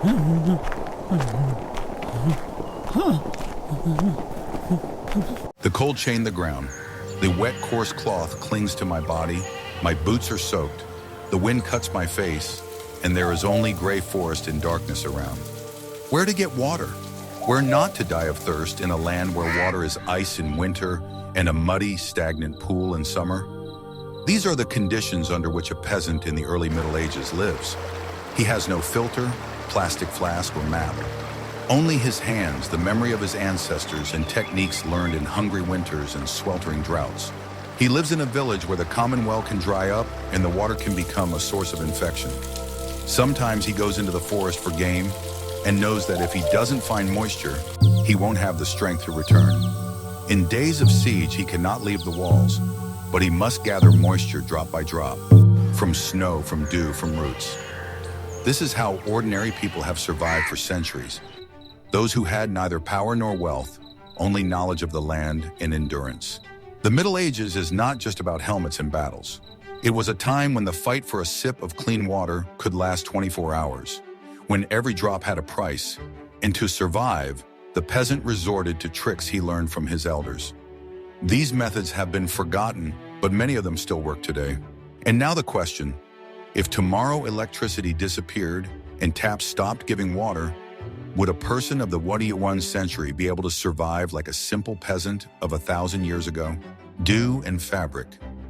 The cold chained the ground. The wet, coarse cloth clings to my body. My boots are soaked. The wind cuts my face, and there is only gray forest and darkness around. Where to get water? Where not to die of thirst in a land where water is ice in winter and a muddy, stagnant pool in summer? These are the conditions under which a peasant in the early Middle Ages lives. He has no filter, plastic flask, or map. Only his hands, the memory of his ancestors, and techniques learned in hungry winters and sweltering droughts. He lives in a village where the common well can dry up and the water can become a source of infection. Sometimes he goes into the forest for game and knows that if he doesn't find moisture, he won't have the strength to return. In days of siege, he cannot leave the walls, but he must gather moisture drop by drop, from snow, from dew, from roots. This is how ordinary people have survived for centuries. Those who had neither power nor wealth, only knowledge of the land and endurance. The Middle Ages is not just about helmets and battles. It was a time when the fight for a sip of clean water could last 24 hours, when every drop had a price, and to survive, the peasant resorted to tricks he learned from his elders. These methods have been forgotten, but many of them still work today. And now the question, if tomorrow electricity disappeared and taps stopped giving water, would a person of the 21st century be able to survive like a simple peasant of 1,000 years ago? Dew and fabric.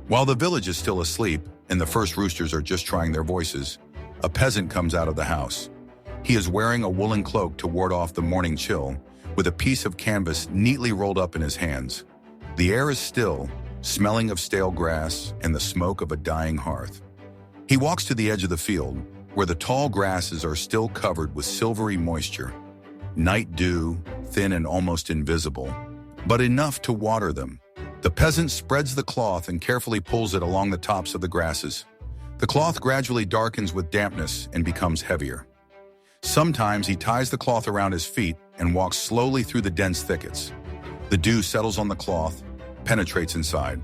While the village is still asleep and the first roosters are just trying their voices, a peasant comes out of the house. He is wearing a woolen cloak to ward off the morning chill, with a piece of canvas neatly rolled up in his hands. The air is still, smelling of stale grass and the smoke of a dying hearth. He walks to the edge of the field, where the tall grasses are still covered with silvery moisture. Night dew, thin and almost invisible, but enough to water them. The peasant spreads the cloth and carefully pulls it along the tops of the grasses. The cloth gradually darkens with dampness and becomes heavier. Sometimes he ties the cloth around his feet and walks slowly through the dense thickets. The dew settles on the cloth, penetrates inside.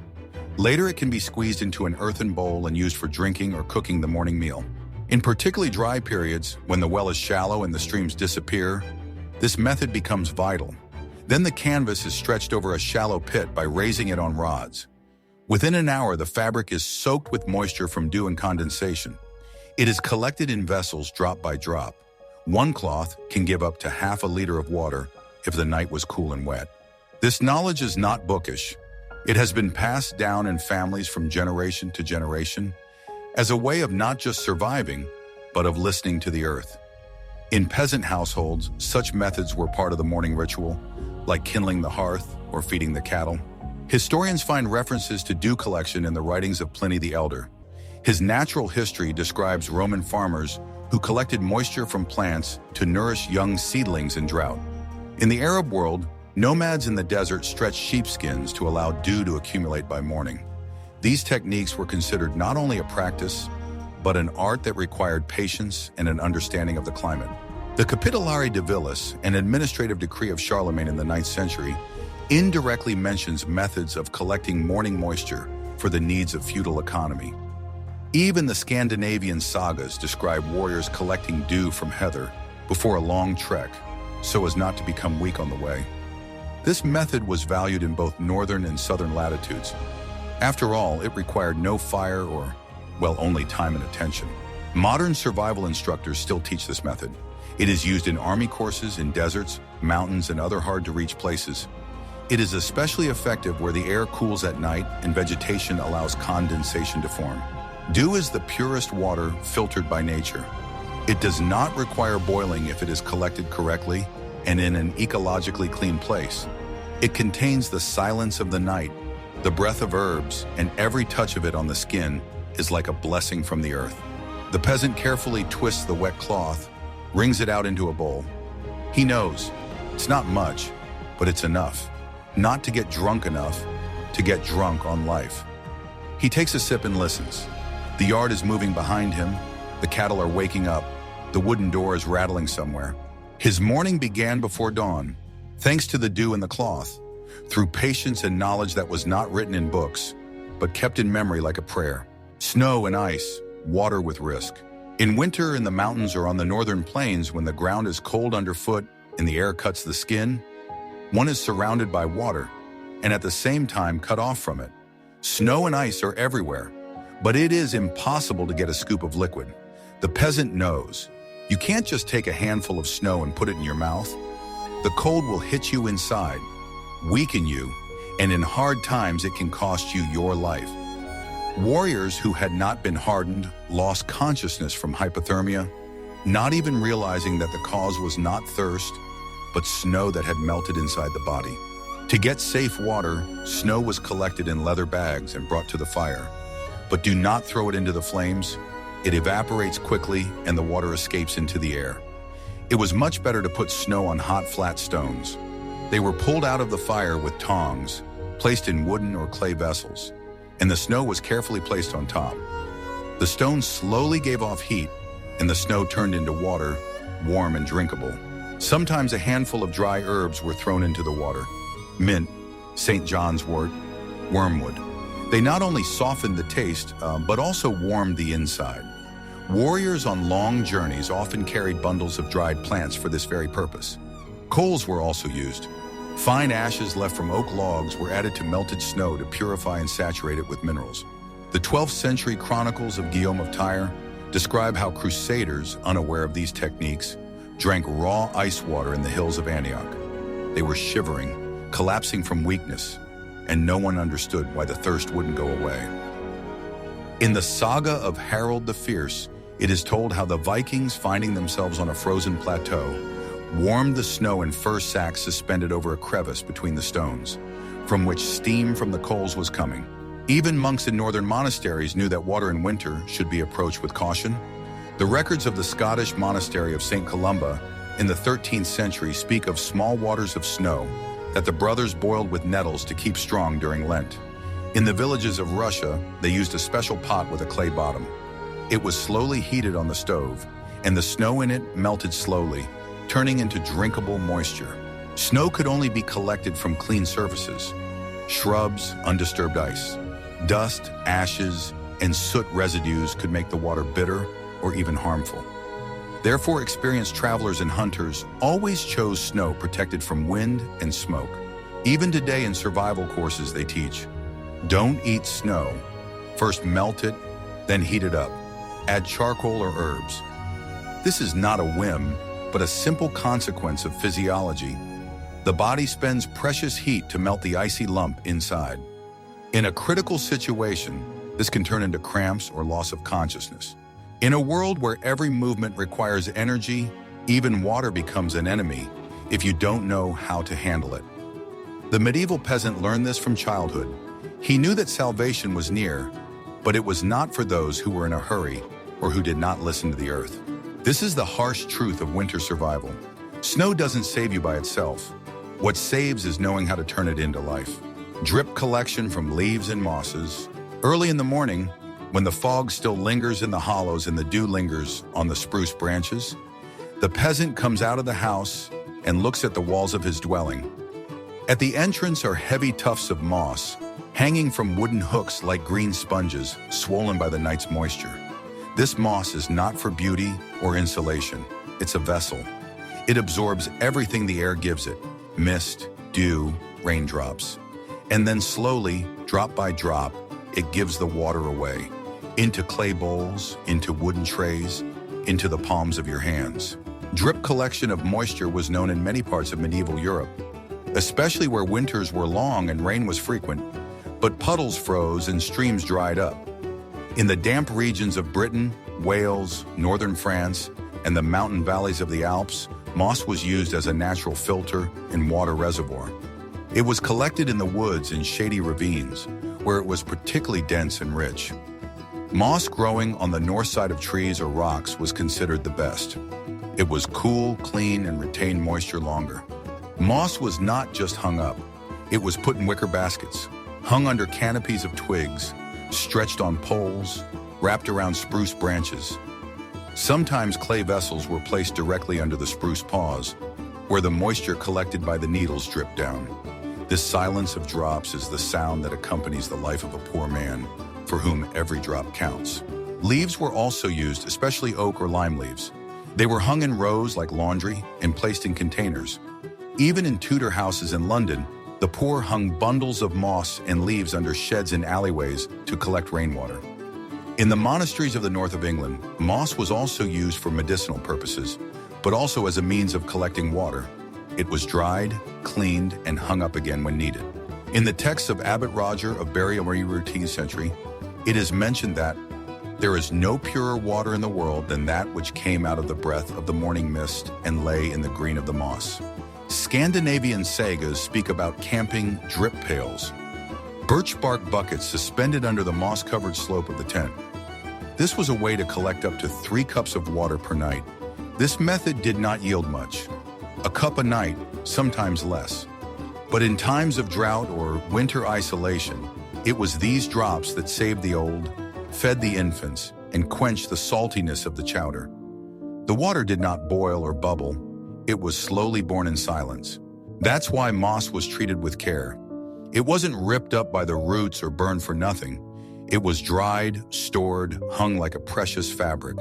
Later, it can be squeezed into an earthen bowl and used for drinking or cooking the morning meal. In particularly dry periods, when the well is shallow and the streams disappear, this method becomes vital. Then the canvas is stretched over a shallow pit by raising it on rods. Within an hour, the fabric is soaked with moisture from dew and condensation. It is collected in vessels drop by drop. One cloth can give up to half a liter of water if the night was cool and wet. This knowledge is not bookish. It has been passed down in families from generation to generation as a way of not just surviving, but of listening to the earth. In peasant households, such methods were part of the morning ritual, like kindling the hearth or feeding the cattle. Historians find references to dew collection in the writings of Pliny the Elder. His natural history describes Roman farmers who collected moisture from plants to nourish young seedlings in drought. In the Arab world, nomads in the desert stretched sheepskins to allow dew to accumulate by morning. These techniques were considered not only a practice, but an art that required patience and an understanding of the climate. The Capitulari Divilis, an administrative decree of Charlemagne in the 9th century, indirectly mentions methods of collecting morning moisture for the needs of feudal economy. Even the Scandinavian sagas describe warriors collecting dew from heather before a long trek, so as not to become weak on the way. This method was valued in both northern and southern latitudes. After all, it required no fire or, well, only time and attention. Modern survival instructors still teach this method. It is used in army courses, in deserts, mountains, and other hard-to-reach places. It is especially effective where the air cools at night and vegetation allows condensation to form. Dew is the purest water filtered by nature. It does not require boiling if it is collected correctly and in an ecologically clean place. It contains the silence of the night, the breath of herbs, and every touch of it on the skin is like a blessing from the earth. The peasant carefully twists the wet cloth, wrings it out into a bowl. He knows, it's not much, but it's enough. Not to get drunk enough, to get drunk on life. He takes a sip and listens. The yard is moving behind him, the cattle are waking up, the wooden door is rattling somewhere. His morning began before dawn, thanks to the dew in the cloth, through patience and knowledge that was not written in books, but kept in memory like a prayer. Snow and ice, water with risk. In winter in the mountains or on the northern plains, when the ground is cold underfoot and the air cuts the skin, one is surrounded by water and at the same time cut off from it. Snow and ice are everywhere, but it is impossible to get a scoop of liquid. The peasant knows. You can't just take a handful of snow and put it in your mouth. The cold will hit you inside, weaken you, and in hard times it can cost you your life. Warriors who had not been hardened lost consciousness from hypothermia, not even realizing that the cause was not thirst, but snow that had melted inside the body. To get safe water, snow was collected in leather bags and brought to the fire. But do not throw it into the flames. It evaporates quickly and the water escapes into the air. It was much better to put snow on hot, flat stones. They were pulled out of the fire with tongs, placed in wooden or clay vessels, and the snow was carefully placed on top. The stones slowly gave off heat, and the snow turned into water, warm and drinkable. Sometimes a handful of dry herbs were thrown into the water. Mint, St. John's wort, wormwood. They not only softened the taste, but also warmed the inside. Warriors on long journeys often carried bundles of dried plants for this very purpose. Coals were also used. Fine ashes left from oak logs were added to melted snow to purify and saturate it with minerals. The 12th century chronicles of Guillaume of Tyre describe how crusaders, unaware of these techniques, drank raw ice water in the hills of Antioch. They were shivering, collapsing from weakness, and no one understood why the thirst wouldn't go away. In the saga of Harold the Fierce, it is told how the Vikings, finding themselves on a frozen plateau, warmed the snow in fur sacks suspended over a crevice between the stones, from which steam from the coals was coming. Even monks in northern monasteries knew that water in winter should be approached with caution. The records of the Scottish monastery of St. Columba in the 13th century speak of small waters of snow that the brothers boiled with nettles to keep strong during Lent. In the villages of Russia, they used a special pot with a clay bottom. It was slowly heated on the stove, and the snow in it melted slowly, turning into drinkable moisture. Snow could only be collected from clean surfaces: shrubs, undisturbed ice. Dust, ashes, and soot residues could make the water bitter or even harmful. Therefore, experienced travelers and hunters always chose snow protected from wind and smoke. Even today in survival courses they teach, don't eat snow. First melt it, then heat it up. Add charcoal or herbs. This is not a whim, but a simple consequence of physiology. The body spends precious heat to melt the icy lump inside. In a critical situation, this can turn into cramps or loss of consciousness. In a world where every movement requires energy, even water becomes an enemy if you don't know how to handle it. The medieval peasant learned this from childhood. He knew that salvation was near, but it was not for those who were in a hurry or who did not listen to the earth. This is the harsh truth of winter survival. Snow doesn't save you by itself. What saves is knowing how to turn it into life. Drip collection from leaves and mosses. Early in the morning, when the fog still lingers in the hollows and the dew lingers on the spruce branches, the peasant comes out of the house and looks at the walls of his dwelling. At the entrance are heavy tufts of moss, hanging from wooden hooks like green sponges, swollen by the night's moisture. This moss is not for beauty or insulation. It's a vessel. It absorbs everything the air gives it: mist, dew, raindrops. And then slowly, drop by drop, it gives the water away, into clay bowls, into wooden trays, into the palms of your hands. Drip collection of moisture was known in many parts of medieval Europe, especially where winters were long and rain was frequent, but puddles froze and streams dried up. In the damp regions of Britain, Wales, northern France, and the mountain valleys of the Alps, moss was used as a natural filter and water reservoir. It was collected in the woods in shady ravines, where it was particularly dense and rich. Moss growing on the north side of trees or rocks was considered the best. It was cool, clean, and retained moisture longer. Moss was not just hung up. It was put in wicker baskets, hung under canopies of twigs, stretched on poles, wrapped around spruce branches. Sometimes clay vessels were placed directly under the spruce paws, where the moisture collected by the needles dripped down. This silence of drops is the sound that accompanies the life of a poor man, for whom every drop counts. Leaves were also used, especially oak or lime leaves. They were hung in rows like laundry and placed in containers. Even in Tudor houses in London, the poor hung bundles of moss and leaves under sheds and alleyways to collect rainwater. In the monasteries of the north of England, moss was also used for medicinal purposes, but also as a means of collecting water. It was dried, cleaned, and hung up again when needed. In the texts of Abbot Roger of Bury in the 13th century, it is mentioned that there is no purer water in the world than that which came out of the breath of the morning mist and lay in the green of the moss. Scandinavian sagas speak about camping drip pails, birch bark buckets suspended under the moss-covered slope of the tent. This was a way to collect up to 3 cups of water per night. This method did not yield much. A cup a night, sometimes less. But in times of drought or winter isolation, it was these drops that saved the old, fed the infants, and quenched the saltiness of the chowder. The water did not boil or bubble. It was slowly born in silence. That's why moss was treated with care. It wasn't ripped up by the roots or burned for nothing. It was dried, stored, hung like a precious fabric.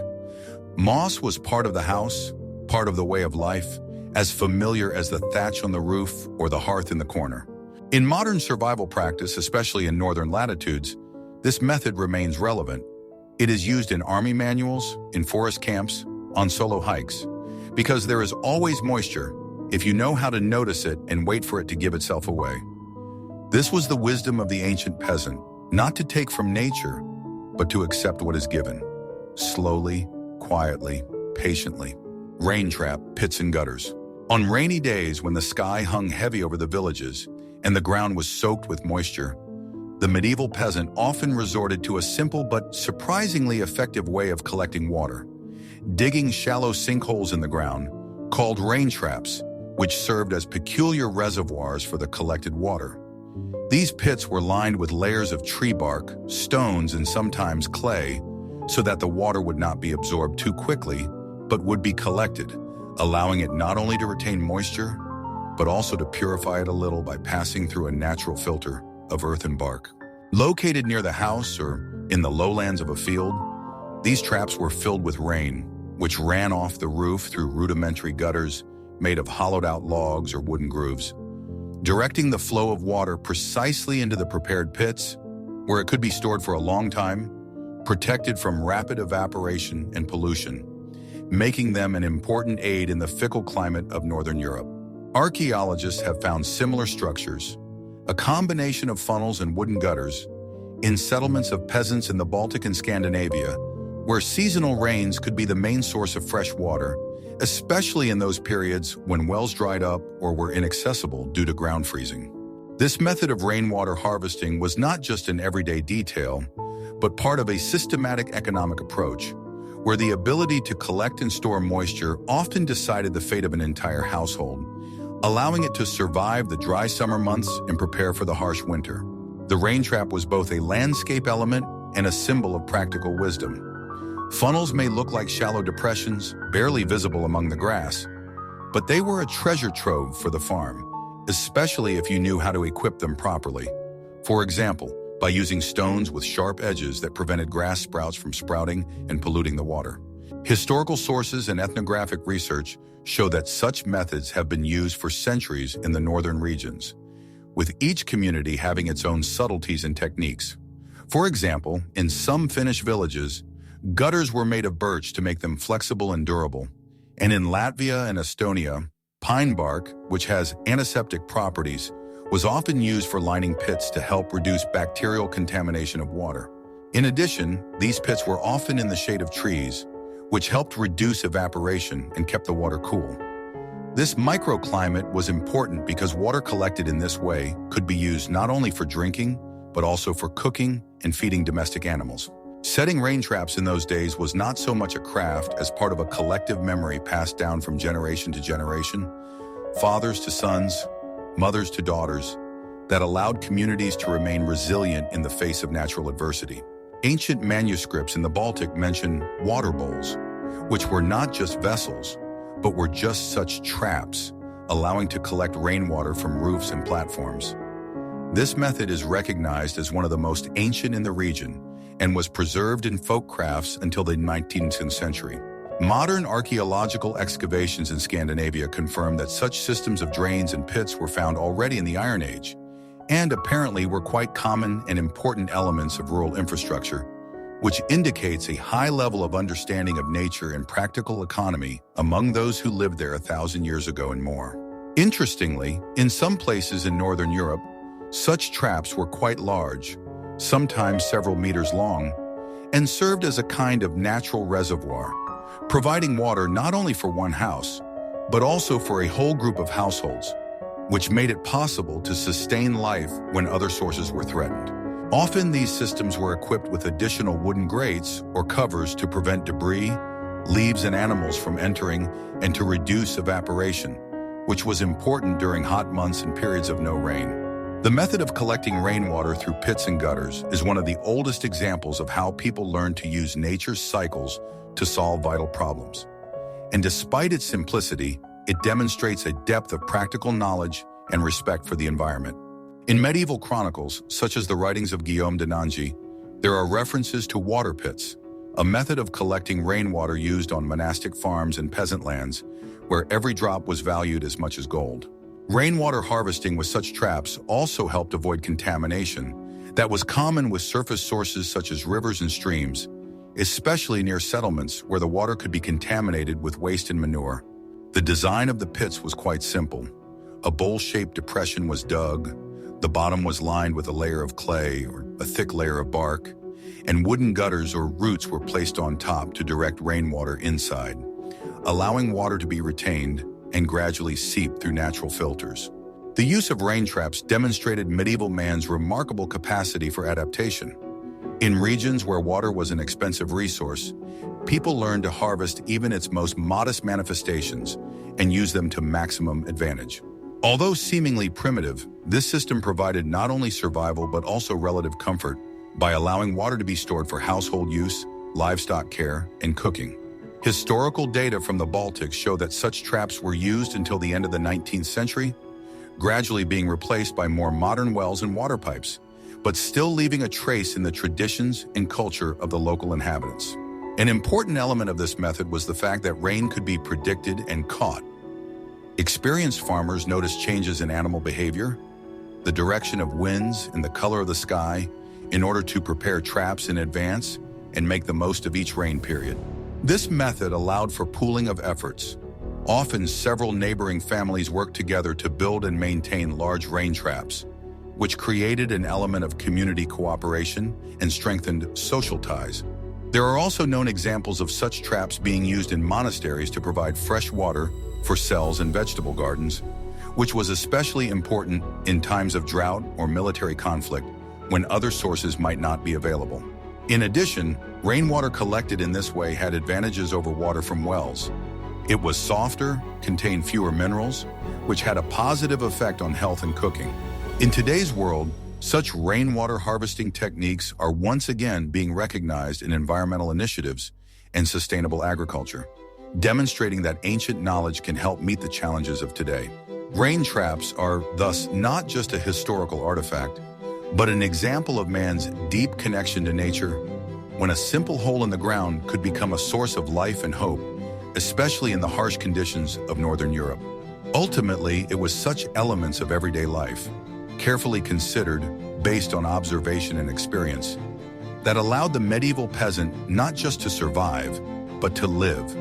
Moss was part of the house, part of the way of life, as familiar as the thatch on the roof or the hearth in the corner. In modern survival practice, especially in northern latitudes, this method remains relevant. It is used in army manuals, in forest camps, on solo hikes, because there is always moisture if you know how to notice it and wait for it to give itself away. This was the wisdom of the ancient peasant, not to take from nature, but to accept what is given. Slowly, quietly, patiently. Rain trap, pits and gutters. On rainy days when the sky hung heavy over the villages and the ground was soaked with moisture, the medieval peasant often resorted to a simple but surprisingly effective way of collecting water. Digging shallow sinkholes in the ground, called rain traps, which served as peculiar reservoirs for the collected water. These pits were lined with layers of tree bark, stones, and sometimes clay, so that the water would not be absorbed too quickly, but would be collected, allowing it not only to retain moisture, but also to purify it a little by passing through a natural filter of earth and bark. Located near the house or in the lowlands of a field, these traps were filled with rain, which ran off the roof through rudimentary gutters made of hollowed-out logs or wooden grooves, directing the flow of water precisely into the prepared pits, where it could be stored for a long time, protected from rapid evaporation and pollution, making them an important aid in the fickle climate of Northern Europe. Archaeologists have found similar structures, a combination of funnels and wooden gutters, in settlements of peasants in the Baltic and Scandinavia, where seasonal rains could be the main source of fresh water, especially in those periods when wells dried up or were inaccessible due to ground freezing. This method of rainwater harvesting was not just an everyday detail, but part of a systematic economic approach, where the ability to collect and store moisture often decided the fate of an entire household, allowing it to survive the dry summer months and prepare for the harsh winter. The rain trap was both a landscape element and a symbol of practical wisdom. Funnels may look like shallow depressions, barely visible among the grass, but they were a treasure trove for the farm, especially if you knew how to equip them properly. For example, by using stones with sharp edges that prevented grass sprouts from sprouting and polluting the water. Historical sources and ethnographic research show that such methods have been used for centuries in the northern regions, with each community having its own subtleties and techniques. For example, in some Finnish villages, gutters were made of birch to make them flexible and durable, and in Latvia and Estonia, pine bark, which has antiseptic properties, was often used for lining pits to help reduce bacterial contamination of water. In addition, these pits were often in the shade of trees, which helped reduce evaporation and kept the water cool. This microclimate was important because water collected in this way could be used not only for drinking, but also for cooking and feeding domestic animals. Setting rain traps in those days was not so much a craft as part of a collective memory passed down from generation to generation, fathers to sons, mothers to daughters, that allowed communities to remain resilient in the face of natural adversity. Ancient manuscripts in the Baltic mention water bowls, which were not just vessels, but were just such traps, allowing to collect rainwater from roofs and platforms. This method is recognized as one of the most ancient in the region, and was preserved in folk crafts until the 19th century. Modern archaeological excavations in Scandinavia confirm that such systems of drains and pits were found already in the Iron Age, and apparently were quite common and important elements of rural infrastructure, which indicates a high level of understanding of nature and practical economy among those who lived there 1,000 years ago and more. Interestingly, in some places in Northern Europe, such traps were quite large, sometimes several meters long, and served as a kind of natural reservoir, providing water not only for one house, but also for a whole group of households, which made it possible to sustain life when other sources were threatened. Often these systems were equipped with additional wooden grates or covers to prevent debris, leaves, and animals from entering and to reduce evaporation, which was important during hot months and periods of no rain. The method of collecting rainwater through pits and gutters is one of the oldest examples of how people learned to use nature's cycles to solve vital problems. And despite its simplicity, it demonstrates a depth of practical knowledge and respect for the environment. In medieval chronicles, such as the writings of Guillaume de Nangy, there are references to water pits, a method of collecting rainwater used on monastic farms and peasant lands, where every drop was valued as much as gold. Rainwater harvesting with such traps also helped avoid contamination that was common with surface sources such as rivers and streams, especially near settlements where the water could be contaminated with waste and manure. The design of the pits was quite simple. A bowl-shaped depression was dug, the bottom was lined with a layer of clay or a thick layer of bark, and wooden gutters or roots were placed on top to direct rainwater inside, allowing water to be retained and gradually seep through natural filters. The use of rain traps demonstrated medieval man's remarkable capacity for adaptation. In regions where water was an expensive resource, people learned to harvest even its most modest manifestations and use them to maximum advantage. Although seemingly primitive, this system provided not only survival but also relative comfort by allowing water to be stored for household use, livestock care, and cooking. Historical data from the Baltics show that such traps were used until the end of the 19th century, gradually being replaced by more modern wells and water pipes, but still leaving a trace in the traditions and culture of the local inhabitants. An important element of this method was the fact that rain could be predicted and caught. Experienced farmers noticed changes in animal behavior, the direction of winds, and the color of the sky in order to prepare traps in advance and make the most of each rain period. This method allowed for pooling of efforts. Often several neighboring families worked together to build and maintain large rain traps, which created an element of community cooperation and strengthened social ties. There are also known examples of such traps being used in monasteries to provide fresh water for cells and vegetable gardens, which was especially important in times of drought or military conflict when other sources might not be available. In addition, rainwater collected in this way had advantages over water from wells. It was softer, contained fewer minerals, which had a positive effect on health and cooking. In today's world, such rainwater harvesting techniques are once again being recognized in environmental initiatives and sustainable agriculture, demonstrating that ancient knowledge can help meet the challenges of today. Rain traps are thus not just a historical artifact, but an example of man's deep connection to nature, when a simple hole in the ground could become a source of life and hope, especially in the harsh conditions of Northern Europe. Ultimately, it was such elements of everyday life, carefully considered based on observation and experience, that allowed the medieval peasant not just to survive, but to live,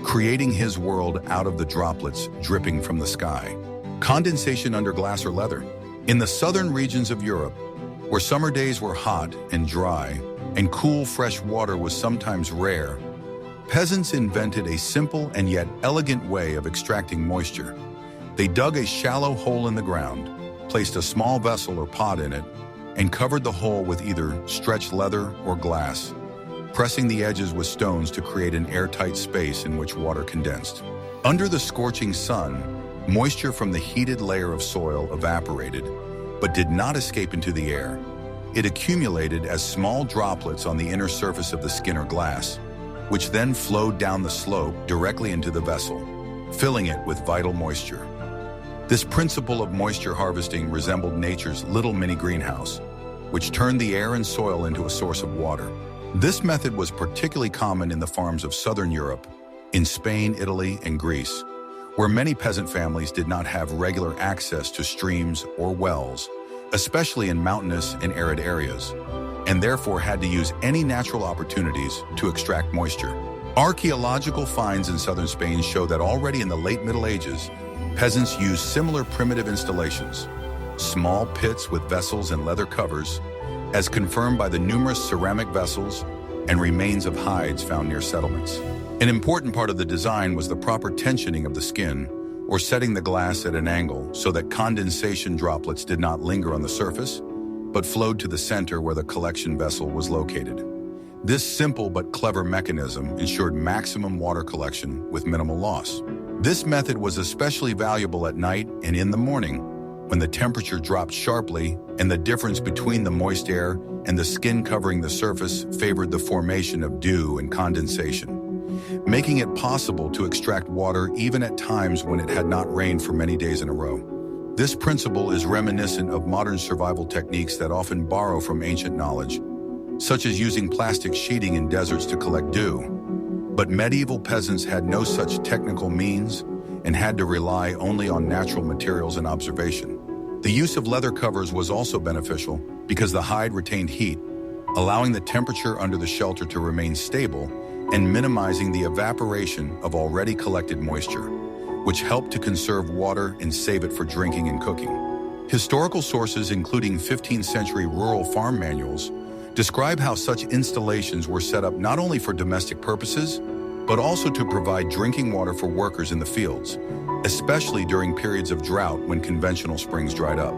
creating his world out of the droplets dripping from the sky. Condensation under glass or leather. In the southern regions of Europe, where summer days were hot and dry, and cool fresh water was sometimes rare, peasants invented a simple and yet elegant way of extracting moisture. They dug a shallow hole in the ground, placed a small vessel or pot in it, and covered the hole with either stretched leather or glass, pressing the edges with stones to create an airtight space in which water condensed. Under the scorching sun, moisture from the heated layer of soil evaporated, but did not escape into the air. It accumulated as small droplets on the inner surface of the skin or glass, which then flowed down the slope directly into the vessel, filling it with vital moisture. This principle of moisture harvesting resembled nature's little mini greenhouse, which turned the air and soil into a source of water. This method was particularly common in the farms of southern Europe, in Spain, Italy, and Greece, where many peasant families did not have regular access to streams or wells, especially in mountainous and arid areas, and therefore had to use any natural opportunities to extract moisture. Archaeological finds in southern Spain show that already in the late Middle Ages, peasants used similar primitive installations, small pits with vessels and leather covers, as confirmed by the numerous ceramic vessels and remains of hides found near settlements. An important part of the design was the proper tensioning of the skin, or setting the glass at an angle so that condensation droplets did not linger on the surface, but flowed to the center where the collection vessel was located. This simple but clever mechanism ensured maximum water collection with minimal loss. This method was especially valuable at night and in the morning, when the temperature dropped sharply and the difference between the moist air and the skin covering the surface favored the formation of dew and condensation, making it possible to extract water even at times when it had not rained for many days in a row. This principle is reminiscent of modern survival techniques that often borrow from ancient knowledge, such as using plastic sheeting in deserts to collect dew. But medieval peasants had no such technical means and had to rely only on natural materials and observation. The use of leather covers was also beneficial because the hide retained heat, allowing the temperature under the shelter to remain stable and minimizing the evaporation of already collected moisture, which helped to conserve water and save it for drinking and cooking. Historical sources, including 15th century rural farm manuals, describe how such installations were set up not only for domestic purposes, but also to provide drinking water for workers in the fields, especially during periods of drought when conventional springs dried up.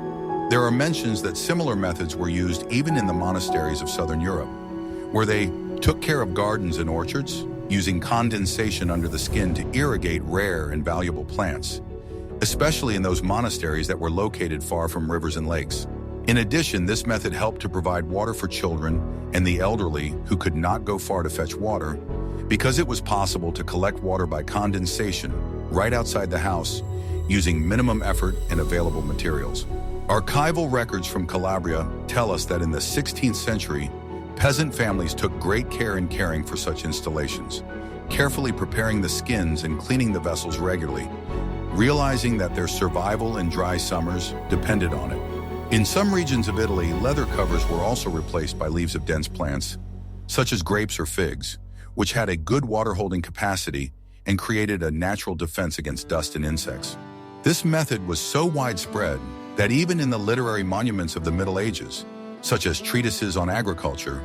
There are mentions that similar methods were used even in the monasteries of southern Europe, where they took care of gardens and orchards, using condensation under the skin to irrigate rare and valuable plants, especially in those monasteries that were located far from rivers and lakes. In addition, this method helped to provide water for children and the elderly who could not go far to fetch water, because it was possible to collect water by condensation right outside the house using minimum effort and available materials. Archival records from Calabria tell us that in the 16th century, peasant families took great care in caring for such installations, carefully preparing the skins and cleaning the vessels regularly, realizing that their survival in dry summers depended on it. In some regions of Italy, leather covers were also replaced by leaves of dense plants, such as grapes or figs, which had a good water-holding capacity and created a natural defense against dust and insects. This method was so widespread that even in the literary monuments of the Middle Ages, such as treatises on agriculture,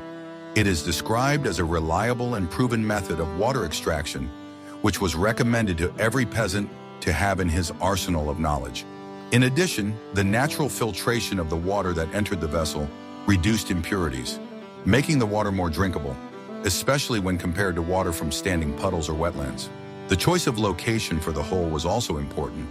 it is described as a reliable and proven method of water extraction, which was recommended to every peasant to have in his arsenal of knowledge. In addition, the natural filtration of the water that entered the vessel reduced impurities, making the water more drinkable, especially when compared to water from standing puddles or wetlands. The choice of location for the hole was also important.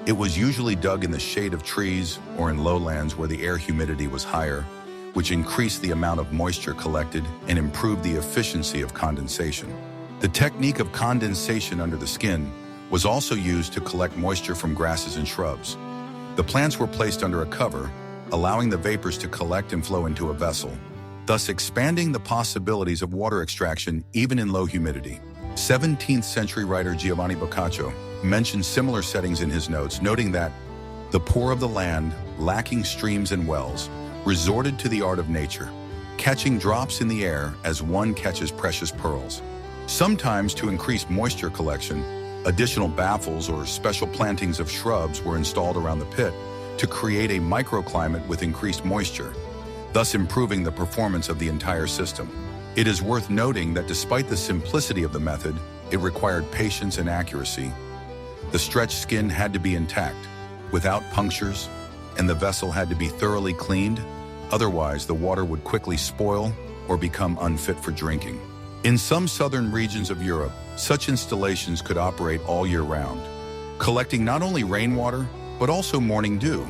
It was usually dug in the shade of trees or in lowlands where the air humidity was higher, which increased the amount of moisture collected and improved the efficiency of condensation. The technique of condensation under the skin was also used to collect moisture from grasses and shrubs. The plants were placed under a cover, allowing the vapors to collect and flow into a vessel, thus expanding the possibilities of water extraction even in low humidity. 17th century writer Giovanni Boccaccio mentioned similar settings in his notes, noting that the poor of the land, lacking streams and wells, resorted to the art of nature, catching drops in the air as one catches precious pearls. Sometimes, to increase moisture collection, additional baffles or special plantings of shrubs were installed around the pit to create a microclimate with increased moisture, thus improving the performance of the entire system. It is worth noting that despite the simplicity of the method, it required patience and accuracy. The stretched skin had to be intact, without punctures, and the vessel had to be thoroughly cleaned, otherwise the water would quickly spoil or become unfit for drinking. In some southern regions of Europe, such installations could operate all year round, collecting not only rainwater, but also morning dew,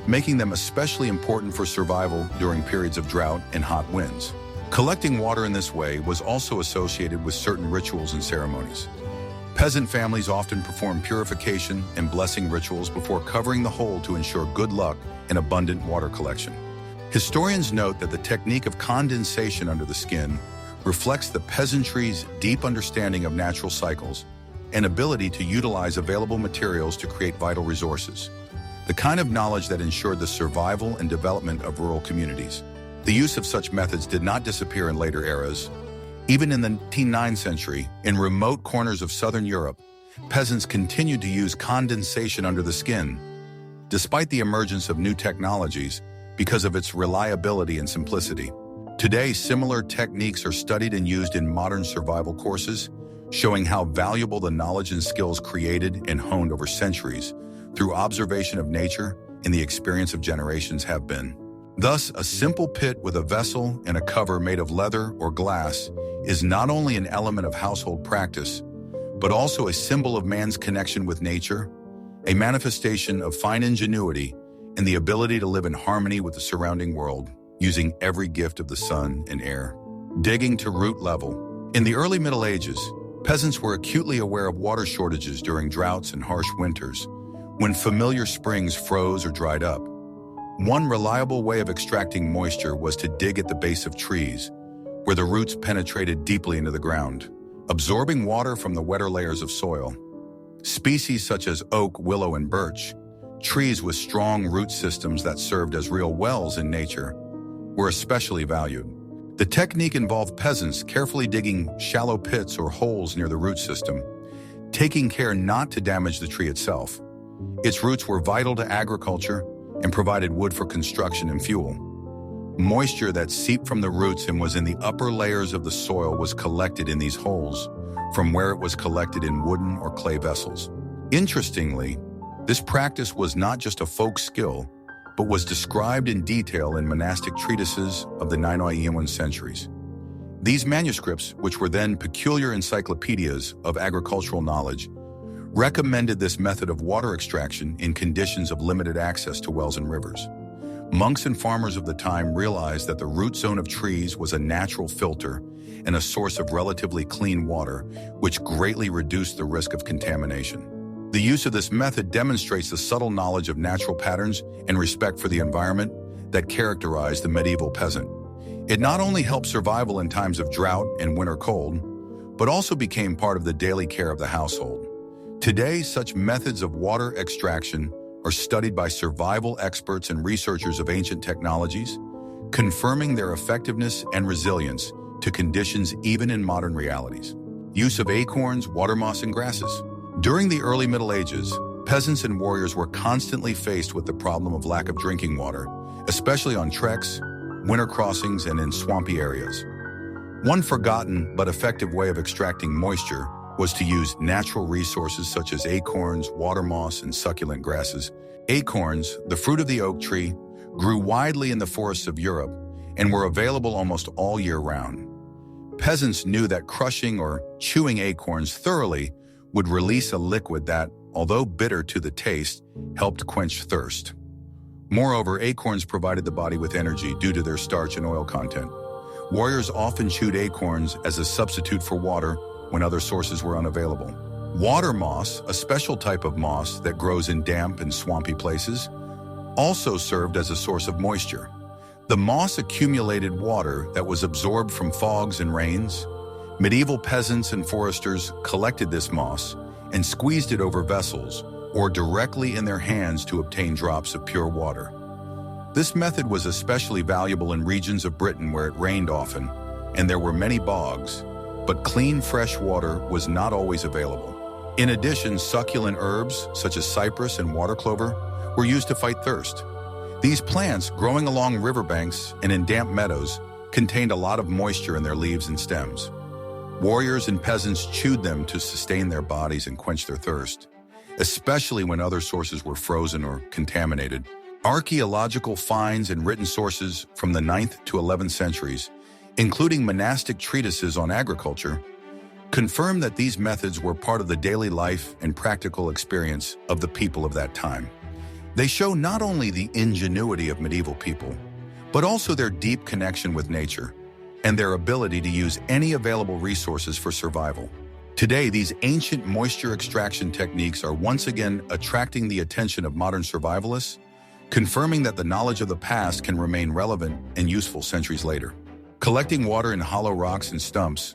making them especially important for survival during periods of drought and hot winds. Collecting water in this way was also associated with certain rituals and ceremonies. Peasant families often performed purification and blessing rituals before covering the hole to ensure good luck and abundant water collection. Historians note that the technique of condensation under the skin reflects the peasantry's deep understanding of natural cycles and ability to utilize available materials to create vital resources, the kind of knowledge that ensured the survival and development of rural communities. The use of such methods did not disappear in later eras. Even in the 19th century, in remote corners of southern Europe, peasants continued to use condensation under the skin, despite the emergence of new technologies because of its reliability and simplicity. Today, similar techniques are studied and used in modern survival courses, showing how valuable the knowledge and skills created and honed over centuries through observation of nature and the experience of generations have been. Thus, a simple pit with a vessel and a cover made of leather or glass is not only an element of household practice, but also a symbol of man's connection with nature, a manifestation of fine ingenuity and the ability to live in harmony with the surrounding world, using every gift of the sun and air. Digging to root level. In the early Middle Ages, peasants were acutely aware of water shortages during droughts and harsh winters, when familiar springs froze or dried up. One reliable way of extracting moisture was to dig at the base of trees, where the roots penetrated deeply into the ground, absorbing water from the wetter layers of soil. Species such as oak, willow, and birch, trees with strong root systems that served as real wells in nature, were especially valued. The technique involved peasants carefully digging shallow pits or holes near the root system, taking care not to damage the tree itself. Its roots were vital to agriculture and provided wood for construction and fuel. Moisture that seeped from the roots and was in the upper layers of the soil was collected in these holes, from where it was collected in wooden or clay vessels. Interestingly, this practice was not just a folk skill, but was described in detail in monastic treatises of the 9th centuries. These manuscripts, which were then peculiar encyclopedias of agricultural knowledge, recommended this method of water extraction in conditions of limited access to wells and rivers. Monks and farmers of the time realized that the root zone of trees was a natural filter and a source of relatively clean water, which greatly reduced the risk of contamination. The use of this method demonstrates the subtle knowledge of natural patterns and respect for the environment that characterized the medieval peasant. It not only helped survival in times of drought and winter cold, but also became part of the daily care of the household. Today, such methods of water extraction are studied by survival experts and researchers of ancient technologies, confirming their effectiveness and resilience to conditions even in modern realities. Use of acorns, water moss, and grasses. During the early Middle Ages, peasants and warriors were constantly faced with the problem of lack of drinking water, especially on treks, winter crossings, and in swampy areas. One forgotten but effective way of extracting moisture was to use natural resources such as acorns, water moss, and succulent grasses. Acorns, the fruit of the oak tree, grew widely in the forests of Europe and were available almost all year round. Peasants knew that crushing or chewing acorns thoroughly would release a liquid that, although bitter to the taste, helped quench thirst. Moreover, acorns provided the body with energy due to their starch and oil content. Warriors often chewed acorns as a substitute for water when other sources were unavailable. Water moss, a special type of moss that grows in damp and swampy places, also served as a source of moisture. The moss accumulated water that was absorbed from fogs and rains. Medieval peasants and foresters collected this moss and squeezed it over vessels or directly in their hands to obtain drops of pure water. This method was especially valuable in regions of Britain where it rained often and there were many bogs, but clean, fresh water was not always available. In addition, succulent herbs, such as cypress and water clover, were used to fight thirst. These plants, growing along riverbanks and in damp meadows, contained a lot of moisture in their leaves and stems. Warriors and peasants chewed them to sustain their bodies and quench their thirst, especially when other sources were frozen or contaminated. Archaeological finds and written sources from the 9th to 11th centuries, including monastic treatises on agriculture, confirm that these methods were part of the daily life and practical experience of the people of that time. They show not only the ingenuity of medieval people, but also their deep connection with nature and their ability to use any available resources for survival. Today, these ancient moisture extraction techniques are once again attracting the attention of modern survivalists, confirming that the knowledge of the past can remain relevant and useful centuries later. Collecting water in hollow rocks and stumps,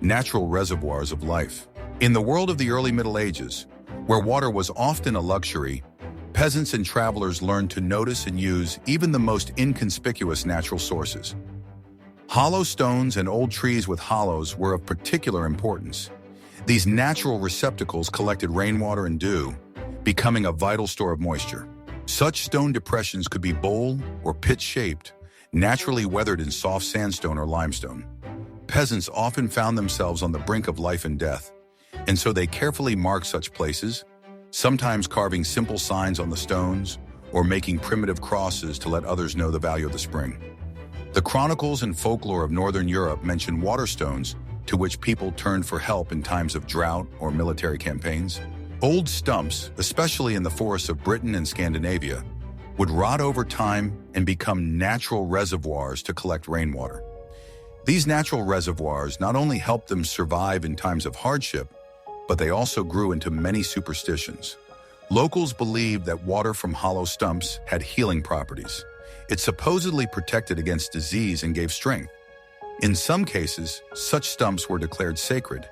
natural reservoirs of life. In the world of the early Middle Ages, where water was often a luxury, peasants and travelers learned to notice and use even the most inconspicuous natural sources. Hollow stones and old trees with hollows were of particular importance. These natural receptacles collected rainwater and dew, becoming a vital store of moisture. Such stone depressions could be bowl or pit-shaped, naturally weathered in soft sandstone or limestone. Peasants often found themselves on the brink of life and death, and so they carefully marked such places, sometimes carving simple signs on the stones or making primitive crosses to let others know the value of the spring. The chronicles and folklore of Northern Europe mention waterstones to which people turned for help in times of drought or military campaigns. Old stumps, especially in the forests of Britain and Scandinavia, would rot over time and become natural reservoirs to collect rainwater. These natural reservoirs not only helped them survive in times of hardship, but they also grew into many superstitions. Locals believed that water from hollow stumps had healing properties. It supposedly protected against disease and gave strength. In some cases, such stumps were declared sacred,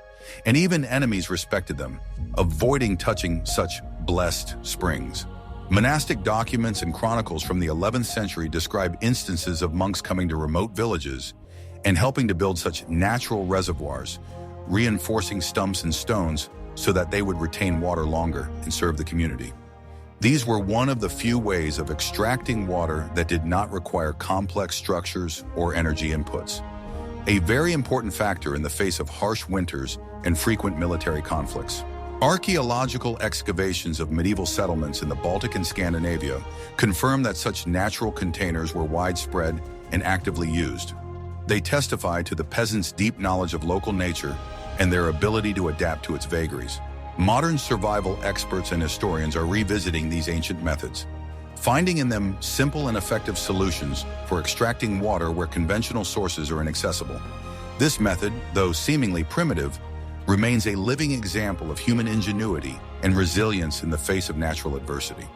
and even enemies respected them, avoiding touching such blessed springs. Monastic documents and chronicles from the 11th century describe instances of monks coming to remote villages and helping to build such natural reservoirs, reinforcing stumps and stones so that they would retain water longer and serve the community. These were one of the few ways of extracting water that did not require complex structures or energy inputs, a very important factor in the face of harsh winters and frequent military conflicts. Archaeological excavations of medieval settlements in the Baltic and Scandinavia confirm that such natural containers were widespread and actively used. They testify to the peasants' deep knowledge of local nature and their ability to adapt to its vagaries. Modern survival experts and historians are revisiting these ancient methods, finding in them simple and effective solutions for extracting water where conventional sources are inaccessible. This method, though seemingly primitive, remains a living example of human ingenuity and resilience in the face of natural adversity.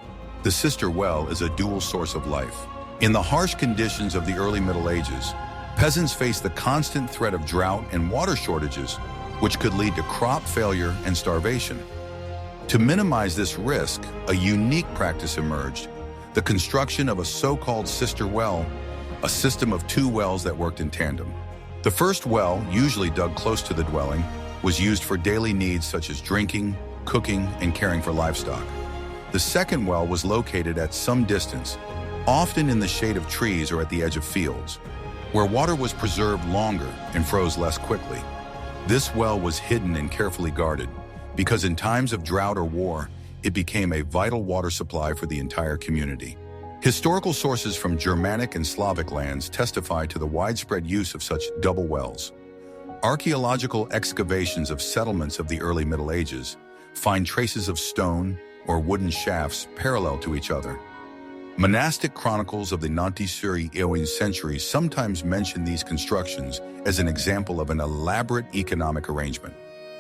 The Sister Well is a dual source of life. In the harsh conditions of the early Middle Ages, peasants faced the constant threat of drought and water shortages, which could lead to crop failure and starvation. To minimize this risk, a unique practice emerged: the construction of a so-called sister well, a system of two wells that worked in tandem. The first well, usually dug close to the dwelling, was used for daily needs such as drinking, cooking, and caring for livestock. The second well was located at some distance, often in the shade of trees or at the edge of fields, where water was preserved longer and froze less quickly. This well was hidden and carefully guarded, because in times of drought or war, it became a vital water supply for the entire community. Historical sources from Germanic and Slavic lands testify to the widespread use of such double wells. Archaeological excavations of settlements of the early Middle Ages find traces of stone or wooden shafts parallel to each other. Monastic chronicles of the 19th century sometimes mention these constructions as an example of an elaborate economic arrangement.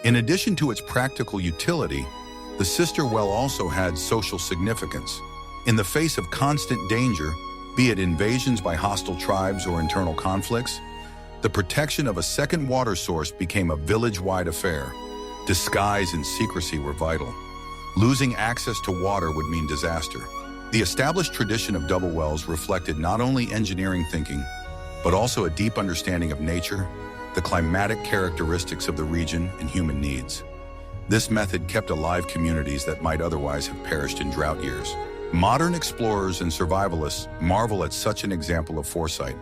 In addition to its practical utility, the sister well also had social significance. In the face of constant danger, be it invasions by hostile tribes or internal conflicts, the protection of a second water source became a village-wide affair. Disguise and secrecy were vital. Losing access to water would mean disaster. The established tradition of double wells reflected not only engineering thinking, but also a deep understanding of nature, the climatic characteristics of the region, and human needs. This method kept alive communities that might otherwise have perished in drought years. Modern explorers and survivalists marvel at such an example of foresight.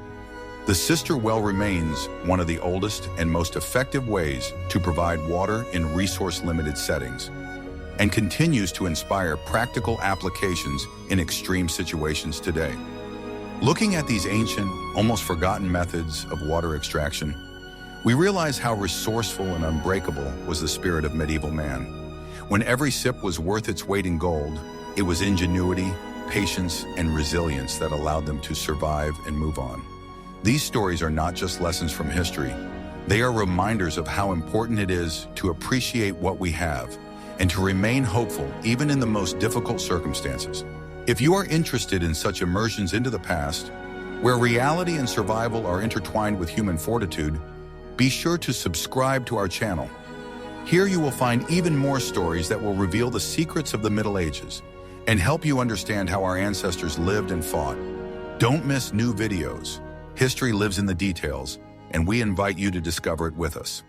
The sister well remains one of the oldest and most effective ways to provide water in resource-limited settings, and continues to inspire practical applications in extreme situations today. Looking at these ancient, almost forgotten methods of water extraction, we realize how resourceful and unbreakable was the spirit of medieval man. When every sip was worth its weight in gold, it was ingenuity, patience, and resilience that allowed them to survive and move on. These stories are not just lessons from history. They are reminders of how important it is to appreciate what we have and to remain hopeful even in the most difficult circumstances. If you are interested in such immersions into the past, where reality and survival are intertwined with human fortitude, be sure to subscribe to our channel. Here you will find even more stories that will reveal the secrets of the Middle Ages and help you understand how our ancestors lived and fought. Don't miss new videos. History lives in the details, and we invite you to discover it with us.